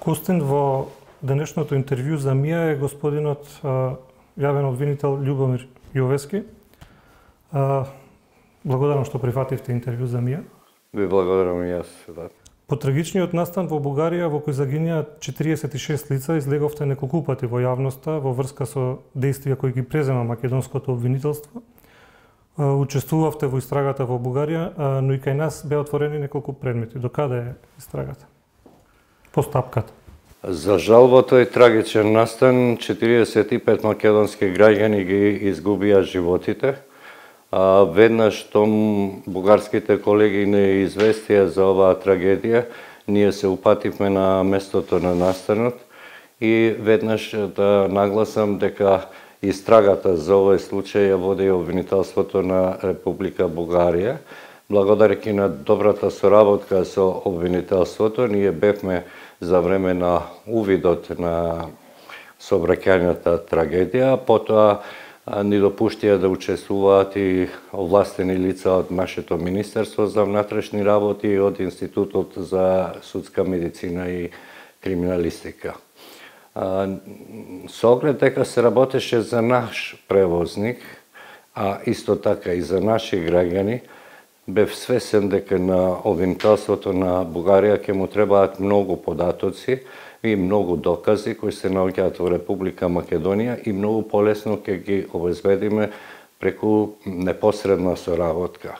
Гостин во денешното интервју за МИА е господинот јавен обвинител Љубомир Јовески. Благодарам што прифативте интервју за МИА. Ви благодарам и јас. Да. По трагичниот настан во Бугарија, во кој загинаа 46 лица, излеговте неколку пати во јавноста во врска со действија кои ги презема македонското обвинителство. Учествувавте во истрагата во Бугарија, но и кај нас беа отворени неколку предмети. До каде е истрагата? Постапката. За жал во тој трагичен настан 45 македонски граѓани ги изгубија животите. Веднаш штом бугарските колеги не известија за оваа трагедија, ние се упативме на местото на настанот и веднаш да нагласам дека истрагата за овој случај ја води обвинителството на Република Бугарија. Благодарејќи на добрата соработка со обвинителството, ние бевме за време на увидот на сообраќајната трагедија, потоа ни допуштија да учествуваат и овластени лица од нашето Министерство за внатрешни работи и од Институтот за судска медицина и криминалистика. Со оглед дека се работеше за наш превозник, а исто така и за наши граѓани, бев свесен дека на обвинителството на Бугарија ќе му требаат многу податоци и многу докази кои се наоѓаат во Република Македонија и многу полесно ќе ги обезбедиме преку непосредна соработка.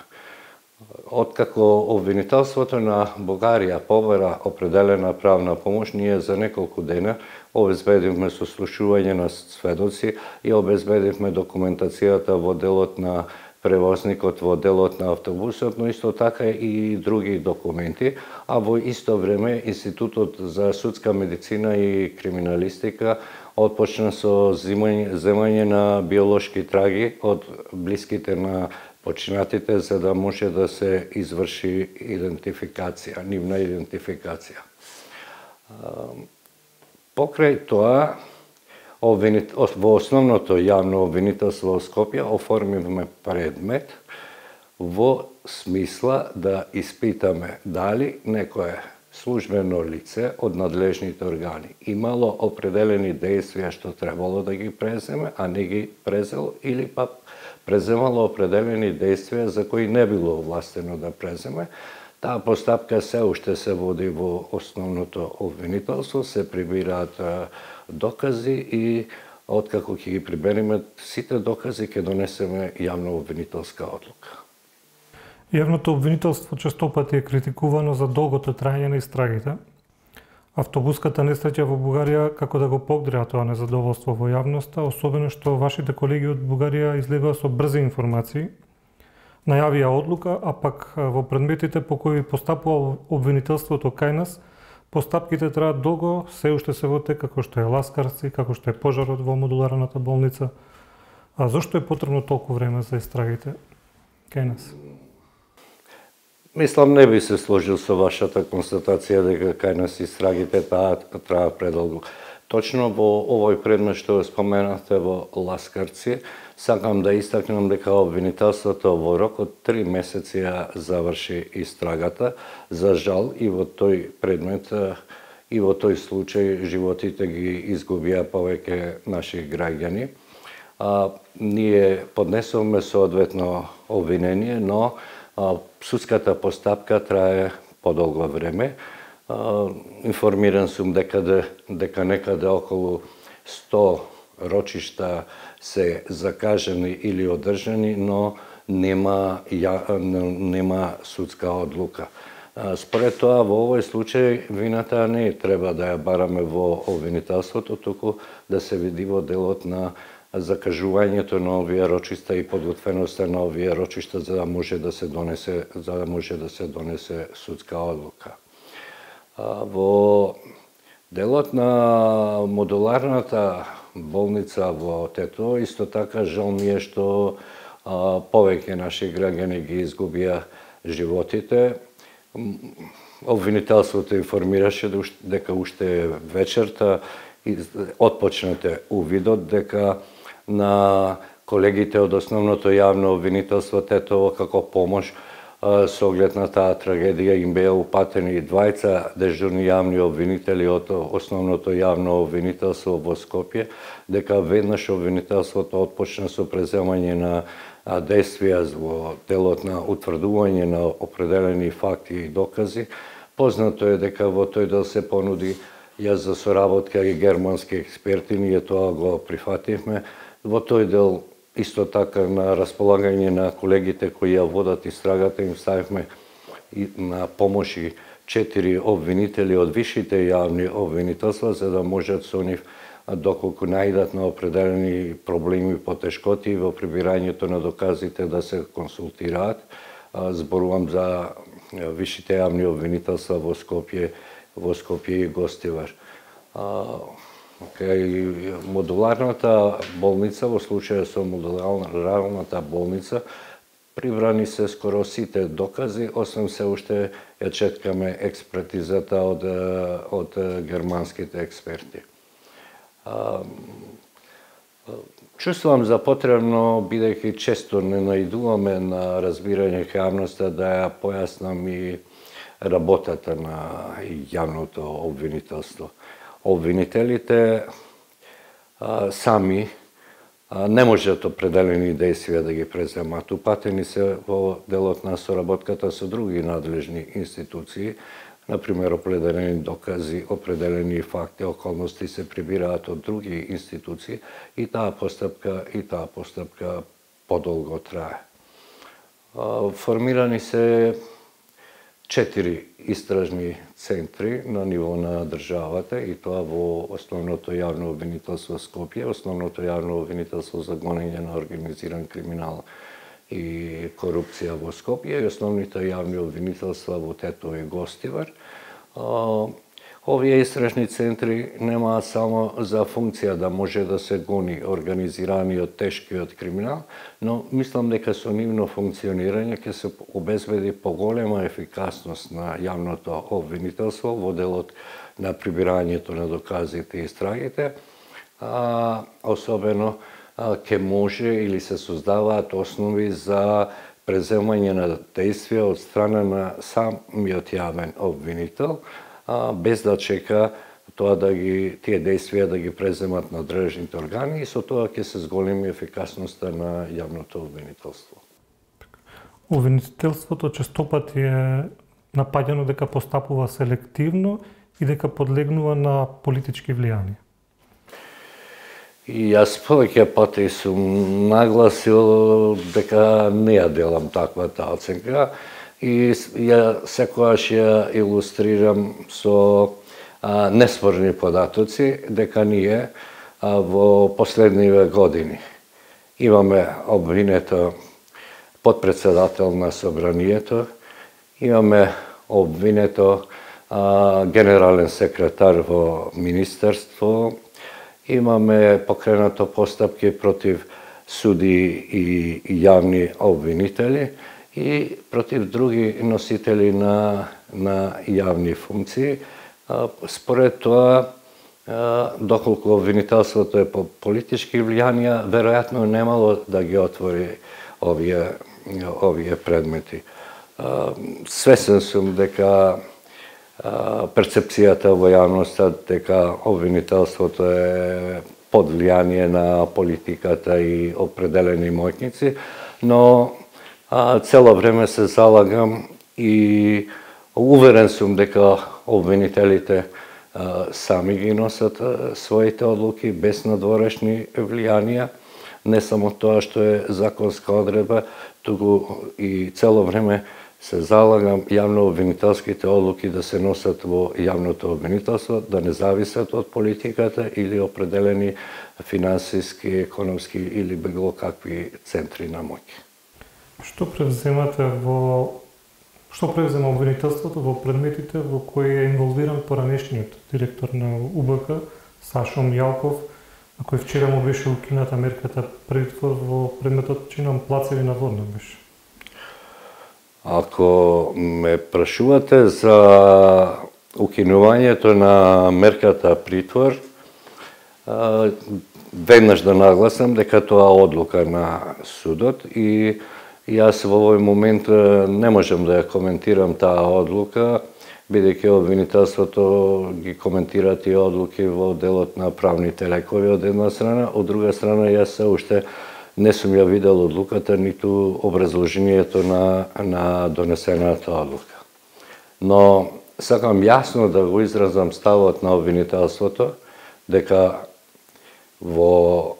Откако обвинителството на Бугарија побара определена правна помош, ние за неколку дена обезбедивме сослушување на сведоци и обезбедивме документацијата во делот на превозникот, во делот на автобусот, но исто така и други документи, а во исто време Институтот за судска медицина и криминалистика отпочна со земање на биолошки траги од блиските на починатите, за да може да се изврши идентификација, нивна идентификација. Покрај тоа, во основното јавно обвинителство во Скопје оформивме предмет во смисла да испитаме дали некое службено лице од надлежните органи имало определени действија што требало да ги преземе, а не ги презело, или пак преземало определени действија за кои не било овластено да преземе. Таа постапка се уште се води во основното обвинителство, се прибираат докази и откако ќе ги прибереме сите докази, ќе донесеме јавно обвинителска одлука. Јавното обвинителство често пати е критикувано за долгото траење на истрагите. Автобуската несреќа во Бугарија како да го погреа тоа незадоволство во јавноста, особено што вашите колеги од Бугарија излегува со брзи информации, најавија одлука, а пак во предметите по кои постапува обвинителството кај нас, постапките траат долго, се уште се во тек, како што е Ласкарци, како што е пожарот во модуларната болница. А зошто е потребно толку време за истрагите кај нас? Мислам, не би се сложил со вашата констатација дека кај нас истрагите траат предолго. Точно во овој предмет што споменавте во Ласкарци, сакам да истакнам дека обвинителството во рок од 3 месеци ја заврши истрагата. За жал и во тој предмет и во тој случај животите ги изгубија повеќе наши граѓани. Ние поднесовме соодветно обвинение, но судската постапка трае подолго време. Информиран сум дека некаде околу 100 рочишта се закажани или одржани, но нема судска одлука. Според тоа, во овој случај, вината не треба да ја бараме во обвинителството, туку да се види во делот на закажувањето на овие рочишта и подготвеноста на овие рочишта за да може да се донесе судска одлука. Во делот на модуларната болница во Тетово, исто така жал ми е што повеќе наши граѓани ги изгубија животите. Обвинителството информираше дека уште вечерта отпочнете увидот, дека на колегите од основното јавно обвинителство Тетово како помош со оглед на таа трагедија им беа упатени двајца дежурни јавни обвинители од основното јавно обвинителство во Скопје, дека веднаш обвинителството отпочна со преземање на действија во делот на утврдување на определени факти и докази. Познато е дека во тој дел се понуди јас за соработка и германски експерти, ние тоа го прифативме. Во тој дел исто така на располагање на колегите кои ја водат истрагата им ставивме на помош и 4 обвинители од вишите јавни обвинителства, за да можат со нив, доколку најдат на определени проблеми и потешкоти во прибирањето на доказите, да се консултираат. Зборувам за вишите јавни обвинителства во Скопје и Гостивар. Модуларната болница, во случајот со модуларната болница, прибрани се скоро сите докази, освен се уште ја чекаме експертизата од германските експерти. Чувствувам за потребно, бидејќи често не најдуваме на разбирање јавноста, да ја појаснам и работата на јавното обвинителство. Обвинителите сами не можат определени действија да ги преземат. Упатени се во делот на соработката со други надлежни институции, например определени докази, определени факти, околности се прибираат од други институции и таа постапка подолго трае. Формирани се 4 истражни центри на ниво на државата, и тоа во основното јавно обвинителство Скопје, основното јавно обвинителство за гонење на организиран криминал и корупција во Скопје и основните јавни обвинителства во Тетово и Гостивар. Овие истражни центри немаат само за функција да може да се гони организираниот тешкиот криминал, но мислам дека со нивно функционирање ќе се обезбеди поголема ефикасност на јавното обвинителство во делот на прибирањето на доказите и истрагите, особено ќе може или се создаваат основи за преземање на действија од страна на самиот јавен обвинител, без да чека тоа тие действија да ги преземат надлежните органи, и со тоа ќе се зголеми ефикасноста на јавното обвинителство. Обвинителството честопати е напаѓано дека постапува селективно и дека подлегнува на политички влијанија. И јас повеќе пати сум нагласил дека не ја делам таквата оценка, и ја секогаш ја илустрирам со неспорни податоци дека ние во последниве години имаме обвинето потпредседател на Собранието, имаме обвинето генерален секретар во Министерство, имаме покренато постапки против суди и јавни обвинители и против други носители на јавни функции. Според тоа, доколку обвинителството е по политички влијанија, веројатно немало да ги отвори овие предмети. Свесен сум дека перцепцијата во јавноста дека обвинителството е под влијание на политиката и определени моќници, но цело време се залагам и уверен сум дека обвинителите сами ги носат своите одлуки без надворешни влијанија, не само тоа што е законска одредба, туку и цело време се залагам јавно-обвинителските одлуки да се носат во јавното обвинителство, да не зависат од политиката или определени финансиски, економски или било какви центри на моќ. Што превзема обвинителството во предметите во кои е инволвиран поранешниот директор на УБК, Сашо Мијалков, на кој вчера му беше укината мерката притвор во предметот, чинам, плацеви на водна беше? Ако ме прашувате за укинувањето на мерката притвор, веднаш да нагласам дека тоа е одлука на судот и Јас во овој момент не можам да ја коментирам таа одлука, бидејќи обвинителството ги коментира тие одлуки во делот на правните лекови од една страна, од друга страна јас се уште не сум ја видел одлуката, ниту образложението на донесената одлука. Но сакам јасно да го изразам ставот на обвинителството дека во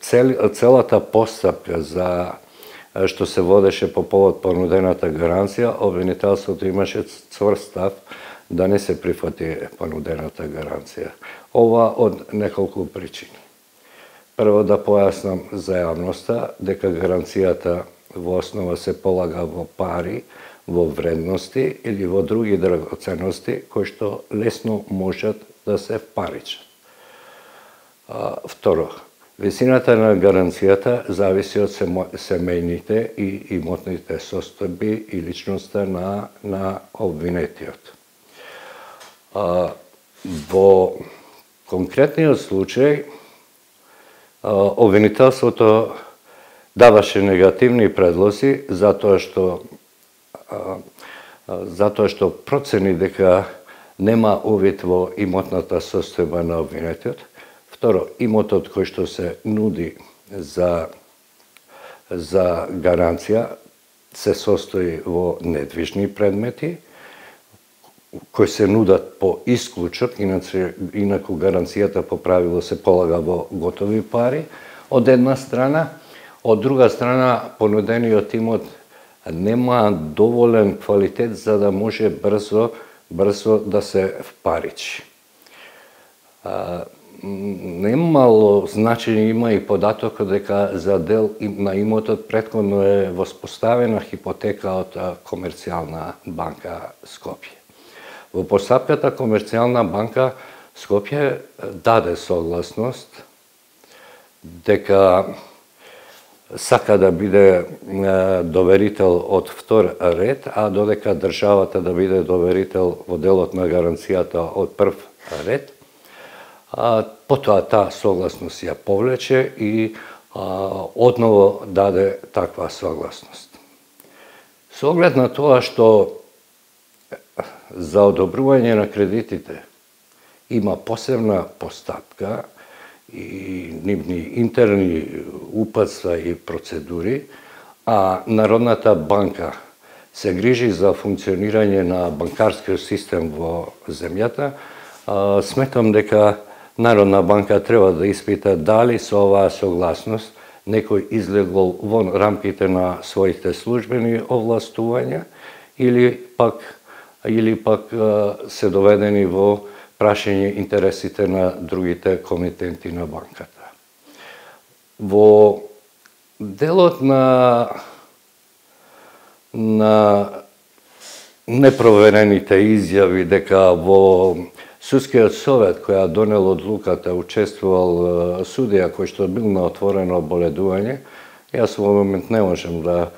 целата постапка за што се водеше по повод понудената гаранција, обвинителството имаше цврст став да не се прифати понудената гаранција. Ова од неколку причини. Прво да појаснам за јавноста дека гаранцијата во основа се полага во пари, во вредности или во други драгоценности кои што лесно можат да се впаричат. Второ, висината на гаранцијата зависи од семејните и имотните состојби и личноста на обвинетиот. Во конкретниот случај, обвинителството даваше негативни предлози затоа што процени дека нема увид во имотната состојба на обвинетиот. Второ, имотот кој што се нуди за гаранција се состои во недвижни предмети, кои се нудат по исклучок, инаку гаранцијата по правило се полага во готови пари, од една страна. Од друга страна, понудениот имот нема доволен квалитет за да може брзо да се впаричи. Немало значење има и податокот дека за дел на имотот претходно е воспоставена хипотека од Комерцијална банка Скопје. Во постапката Комерцијална банка Скопје даде согласност дека сака да биде доверител од втор ред, а додека државата да биде доверител во делот на гаранцијата од прв ред. Потоа таа согласност ја повлече и одново даде таква согласност. Со оглед на тоа што за одобрување на кредитите има посебна постапка и нивни интерни упатства и процедури, а Народната банка се грижи за функционирање на банкарскиот систем во земјата, сметам дека Народна банка треба да испита дали со оваа согласност некој излегол во рамките на своите службени овластувања или пак се доведени во прашање интересите на другите комитенти на банката. Во делот на непроверените изјави дека во Судскиот совет која донел одлуката учествувал судија кој што бил на отворено оболедување, јас во момент не можам да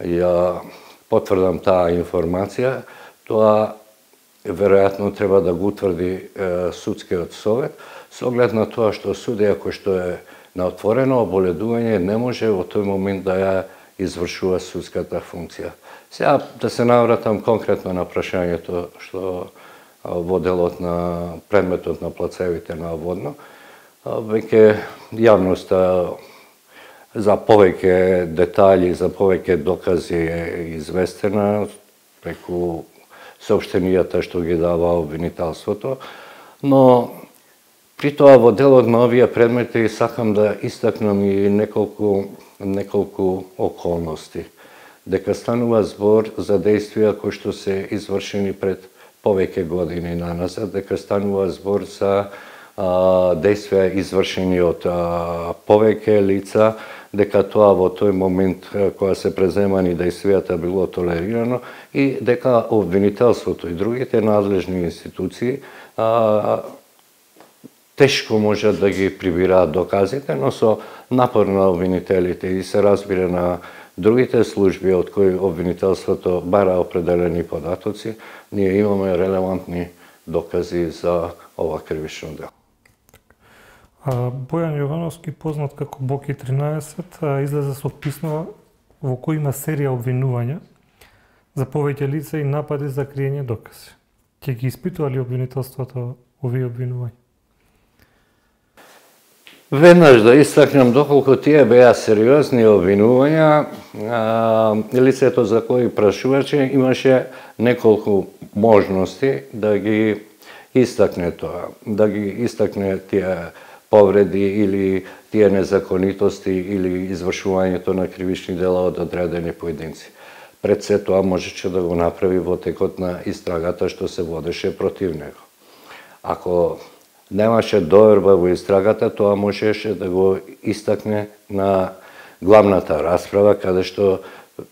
ја потврдам таа информација, тоа веројатно треба да го утврди Судскиот совет, со оглед на тоа што судија кој што е на отворено оболедување не може во тој момент да ја извршува судската функција. Сега да се навратам конкретно на прашањето што во делот на предметот на плацевите на Водно, веќе јавноста за повеќе детали, за повеќе докази е известена преку соопштенијата што ги дава обвинителството, но при тоа во делот на овие предмети сакам да истакнам и неколку околности. Дека станува збор за действија кои што се извршени пред повеќе години наназад, дека станува збор за действија извршени од повеќе лица, дека тоа во тој момент кога се преземани действијата било толерирано и дека обвинителството и другите надлежни институции тешко можат да ги прибираат доказите, но со напор на обвинителите и се разбира на другите служби од кои обвинителството бара определени податоци, ние имаме релевантни докази за ова кривично дело. Бојан Јовановски, познат како Боки 13, излезе со писмо во кој има серија обвинувања за повеќе лица и напади за криење докази. Ќе ги испитува ли обвинителството овие обвинувања? Веднаш да истакнам, доколку тие беа сериозни обвинувања, лицето за кој прашуваче имаше неколку можности да ги истакне тоа, да ги истакне тие повреди или тие незаконитости или извршувањето на кривични дела од одредени поединци. Пред се тоа можеше да го направи во текот на истрагата што се водеше против него. Ако немаше доверба во истрагата, тоа можеше да го истакне на главната расправа, каде што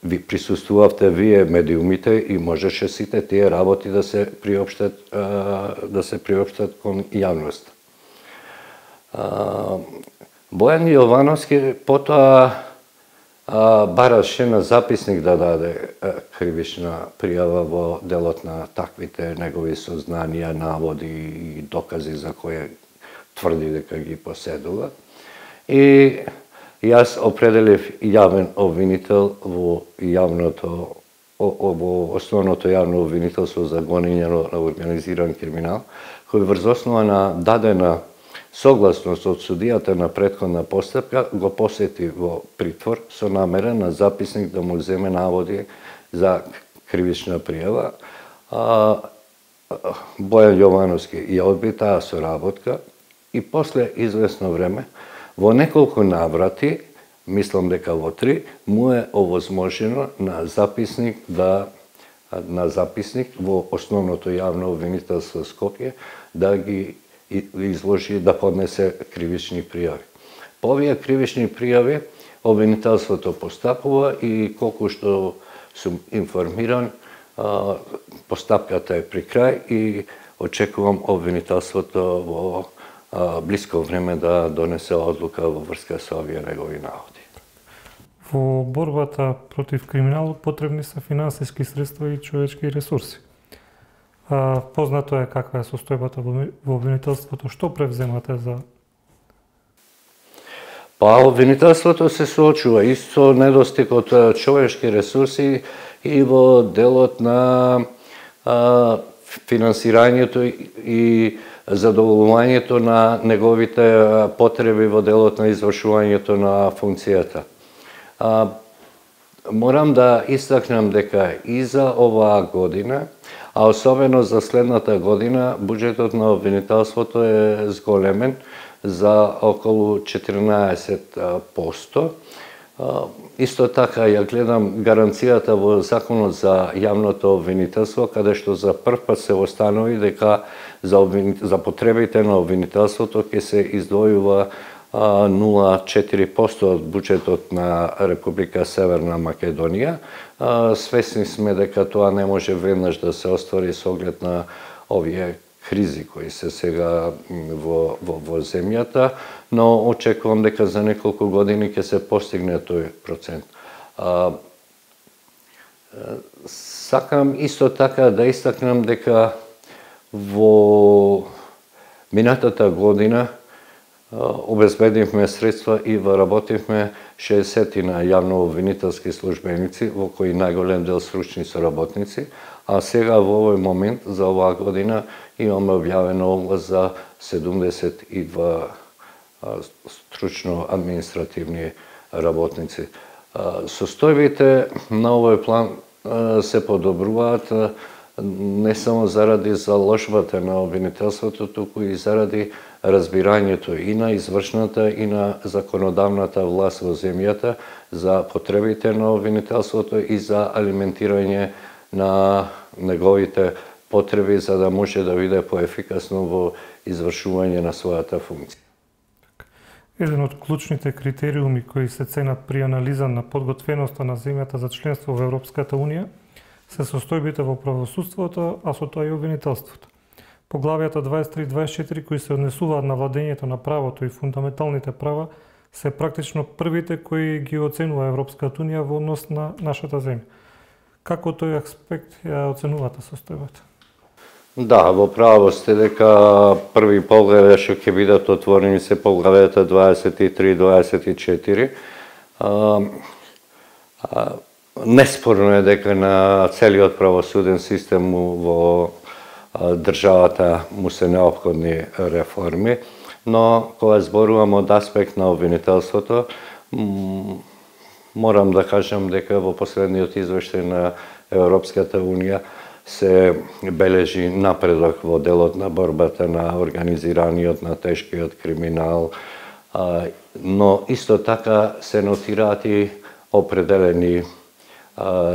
ви присуствувавте вие медиумите и можеше сите тие работи да се приопштат кон јавност. Бојан Јовановски потоа бараше на записник да даде кривична пријава во делот на таквите негови сознанија, наводи и докази за кои тврди дека ги поседува. И јас определив јавен обвинител во основното јавно обвинителство за гонење на организиран криминал, кој врз основа на дадена согласност од судијата на претходна постапка го посети во притвор со намера на записник да му земе наводи за кривична пријава. Бојан Јовановски ја одби таа соработка и после известно време во неколку наврати, мислам дека во 3, му е овозможено на записник во основното јавно обвинителство Скопје да ги изложи, да поднесе кривични пријави. По овие кривични пријави обвинителството постапува и колку што сум информиран, постапката е при крај и очекувам обвинителството во блиско време да донесе одлука во врска со овие негови наводи. Во борбата против криминалот потребни се финансиски средства и човечки ресурси. Познато е каква е состојбата во обвинителството. Што превземате за? Обвинителството се соочува и со недостиг од човечки ресурси и во делот на финансирањето и задоволувањето на неговите потреби во делот на извршувањето на функцијата. Морам да истакнам дека и за оваа година, а особено за следната година, буџетот на обвинителството е зголемен за околу 14%. Исто така ја гледам гаранцијата во Законот за јавното обвинителство, каде што за прв пат се установи дека за потребите на обвинителството ќе се издвојува 0,4% од буџетот на Република Северна Македонија. Свесни сме дека тоа не може веднаш да се оствари со оглед на овие кризи кои се сега во земјата, но очекувам дека за неколку години ќе се постигне тој процент. Сакам исто така да истакнам дека во минатата година обезбедивме средства и вработивме 60 на јавно-обвинителски службеници, во кои најголем дел стручни соработници, а сега во овој момент за оваа година имаме објавено оглас за 72 стручно-административни работници. Состојбите на овој план се подобруваат не само заради заложбата на обвинителството, туку и заради разбирањето и на извршната и на законодавната власт во земјата за потребите на обвинителството и за алиментирање на неговите потреби за да може да биде поефикасно во извршување на својата функција. Еден од клучните критериуми кои се ценат при анализа на подготвеноста на земјата за членство во Европската Унија се состојбите во правосудството, а со тоа и обвинителството. Поглавијата 23 и 24 кои се однесуваат на владењето на правото и фундаменталните права се практично првите кои ги оценува Европската Унија во однос на нашата земја. Како тој аспект ја оценувате состојбата? Да, во право сте дека први поглавја што ќе бидат отворени се поглавијата 23 и 24. Неспорно е дека на целиот правосуден систем во државата му се неопходни реформи, но кога зборувам од аспект на обвинителството, морам да кажам дека во последниот извештај на Европската Унија се бележи напредок во делот на борбата на организираниот, на тешкиот криминал, но исто така се нотираат и определени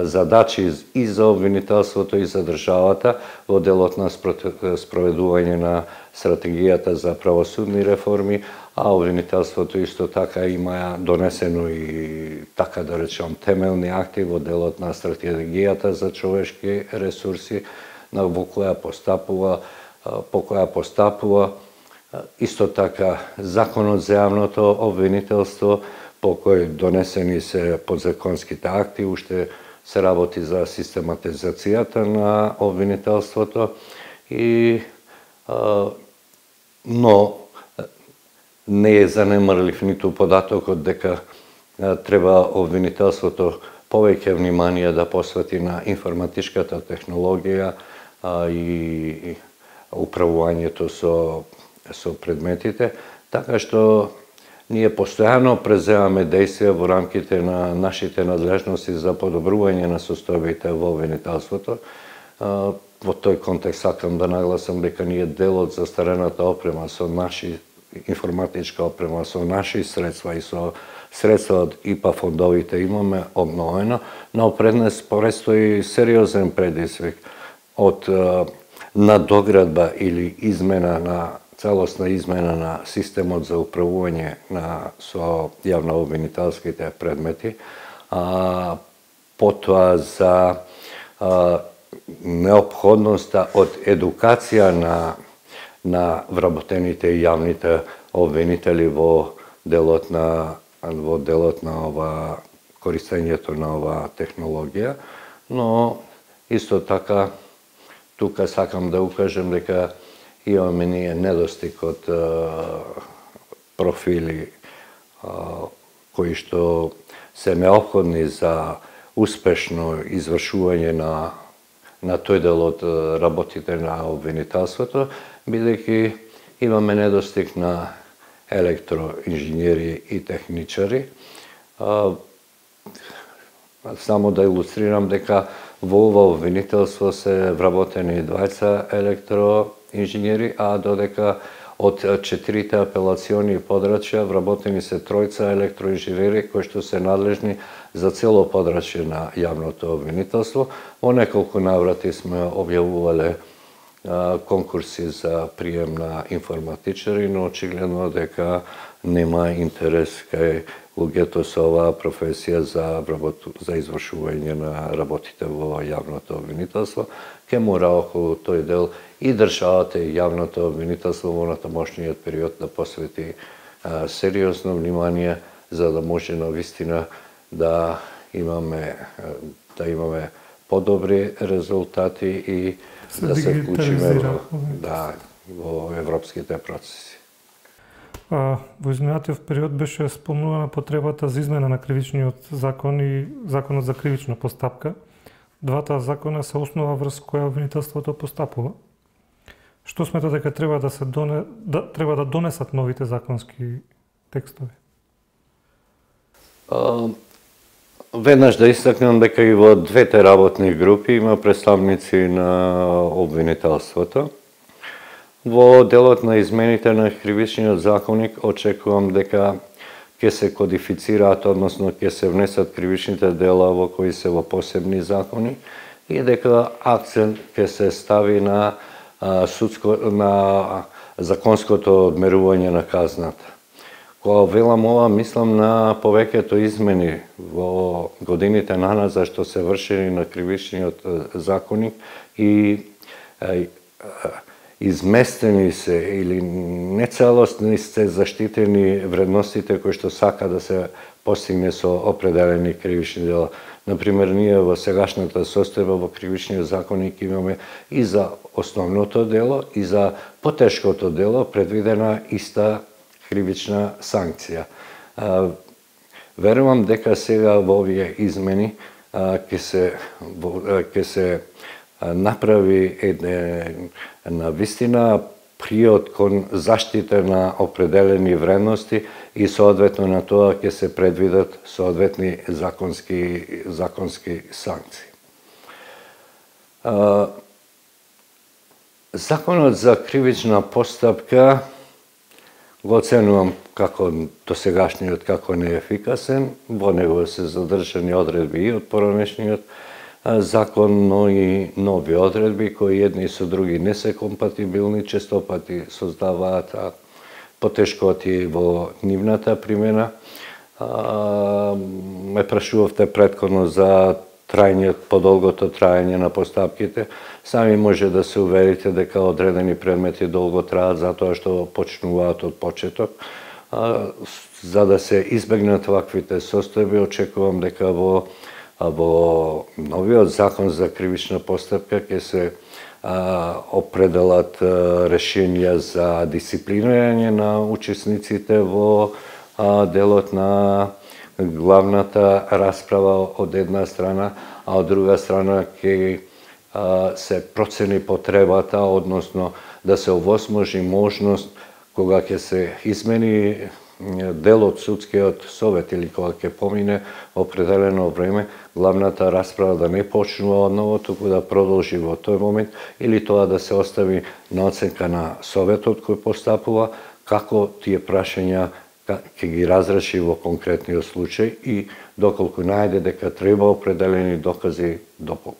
задачи и за обвинителството и за државата во делот на спроведување на стратегијата за правосудни реформи, а обвинителството исто така има донесено и, така да речем, темелни акти во делот на стратегијата за човешки ресурси, по која постапува, исто така законот за јавното обвинителство, по кој донесени се подзаконските акти, уште се работи за систематизацијата на обвинителството, но не е занемарлив ниту податокот дека треба обвинителството повеќе внимание да посвети на информатичката технологија и управувањето со предметите, така што ние постојано преземаме действија во рамките на нашите надлежности за подобрување на состојбите во обвинителството. Во тој контекст сакам да нагласам дека ние дел од застарената опрема со наши информатичка опрема со наши средства и со средства од ИПА фондовите имаме обновено, но пред нас предстои сериозен предизвик од надоградба или целосна измена на системот за управување со јавно-обвинителските предмети, потоа за неопходноста од едукација на вработените и јавните обвинители во делот на користењето на ова технологија, но исто така тука сакам да укажем дека имаме ние недостиг од профили кои што се неопходни за успешно извршување на тој дел од работите на обвинителството, бидејќи имаме недостиг на електроинженери и техничари. Само да илустрирам дека во ова обвинителство се вработени 20 електроинженери, а додека од 4 апелациони подрачја вработени се 3 електроинженери кои што се надлежни за цело подрачје на јавното обвинителство. Во неколку наврати сме објавувале конкурси за прием на информатичари, но очигледно дека нема интерес кај луѓето со оваа професија за извршување на работите во јавното обвинителство. Ке мора околу тој дел и државата и јавното обвинителство во натамошниот период да посвети сериозно внимание за да може навистина да имаме подобри резултати и да се вклучиме во европските процеси. Во изминатиот период беше спомнувана потребата за измена на кривичниот закон и законот за кривична постапка. Двата закона се основа врз која обвинителството постапува. Што смета дека треба да донесат новите законски текстови? Веднаш да истакнам дека и во двете работни групи има представници на обвинителството. Во делот на измените на кривичниот законник очекувам дека ќе се кодифицираат, односно ќе се внесат кривичните дела во кои се во посебни закони и дека акцент ќе се стави на законското одмерување на казната. Кога велам ова, мислам на повеќето измени во годините наназад што се вршени на кривичниот законник и изместени се или нецелосни се заштитени вредностите кои што сака да се постигне со определени кривични дела. Например, ние во сегашната состојба во кривичниот законник имаме и за основното дело и за потешкото дело предвидена иста кривична санкција. Верувам дека сега во овие измени ќе се направи на вистина приот кон заштита на определени вредности и соодветно на тоа ќе се предвидат соодветни законски санкции. Законот за кривична постапка го оценувам како досегашниот како неефикасен, во него се задржани одредби и од поранешниот закон, но и нови одредби кои едни со други не се компатибилни, често пати создаваат потешкоти во нивната примена. Ме прашувавте претходно за подолгото траење на постапките. Сами може да се уверите дека одредени предмети долго траат затоа што почнуваат од почеток. За да се избегнат ваквите состојби, очекувам дека во новиот закон за кривична постапка ќе се определат решенија за дисциплинирање на учесниците во делот на главната расправа од една страна, а од друга страна ќе се процени потребата, односно да се овозможи можност кога ќе се измени дел од судскиот совет или кога ќе помине определено време, главната расправа да не почнува одново, туку да продолжи во тој момент, или тоа да се остави на оценка на советот кој постапува, како тие прашања ќе ги разреши во конкретниот случај и доколку најде дека треба определени докази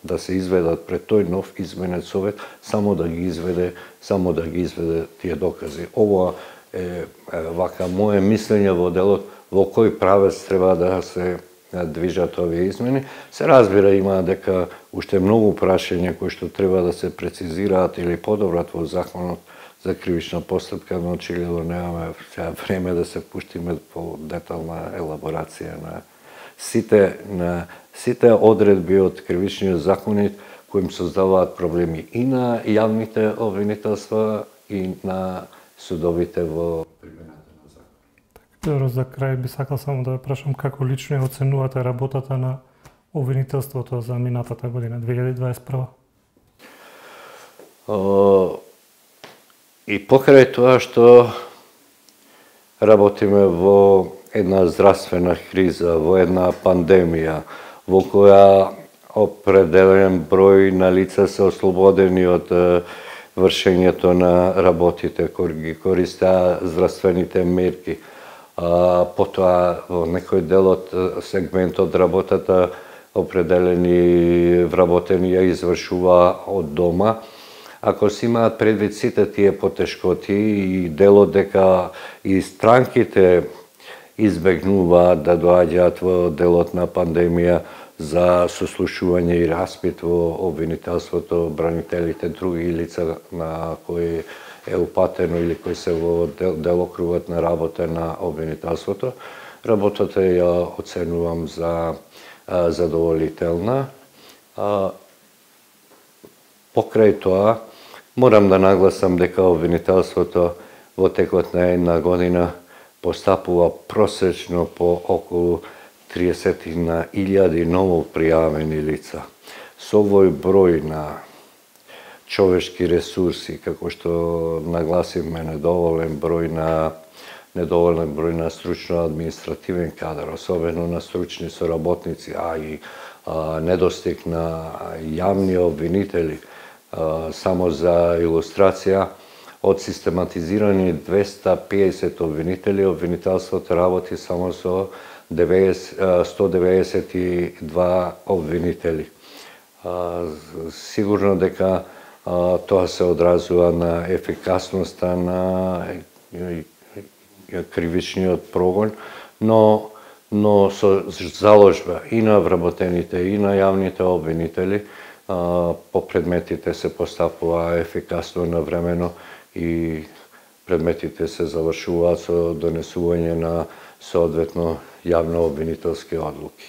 да се изведат пред тој нов изменет совет, само да ги изведе тие докази. Ова е вака мое мислење во делот во кој правец треба да се движат овие измени. Се разбира, има дека уште многу прашања кои што треба да се прецизираат или подобрат во законот за кривична постапка, но очигледно немаме сега време да се пуштиме по детална елаборација на сите одредби од кривичниот законит кои им создаваат проблеми и на јавните обвинителства и на судовите во примената на закон. Добро, за крај би сакал само да прашам како лично ја оценувате работата на обвинителството за минатата година, 2021? И покрај тоа што работиме во една здравствена криза, во една пандемија, во која определен број на лица се ослободени од вршењето на работите, кои ги користаа здравствените мерки. Потоа во некој дел од сегмент од работата определени вработени ја извршува од дома. Ако се имаат предвид сите тие потешкоти и делот дека и странките избегнуваат да доаѓаат во делот на пандемија за сослушување и распит во обвинителството, бранителите, други лица на кои е упатено или кои се во делокругот на работа на обвинителството, работата ја оценувам за задоволителна. Покрај тоа, морам да нагласам дека обвинителството во текот на една година постапува просечно по околу 30.000 ново пријавени лица. Со овој број на човечки ресурси, како што нагласивме, недоволен број на стручно-административен кадар, особено на стручни соработници, а и недостиг на јавни обвинители. Само за илустрација, од систематизирани 250 обвинители, обвинителството работи само со 192 обвинители. Сигурно дека тоа се одразува на ефикасноста на кривичниот прогон, но со заложба и на вработените и на јавните обвинители по предметите се постапува ефикасно навремено и предметите се завршуваат со донесување на соодветно јавно-обвинителски одлуки.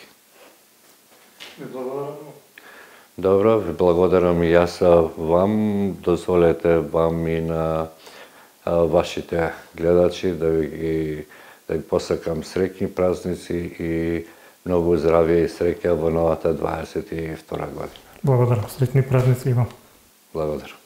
Добро, ви благодарам и јас вам. Дозволете вам и на вашите гледачи да ви ги да им посакам среќни празници и многу здравје и среќа во новата 22 година. Благодарам, среќни празници имам. Благодарам.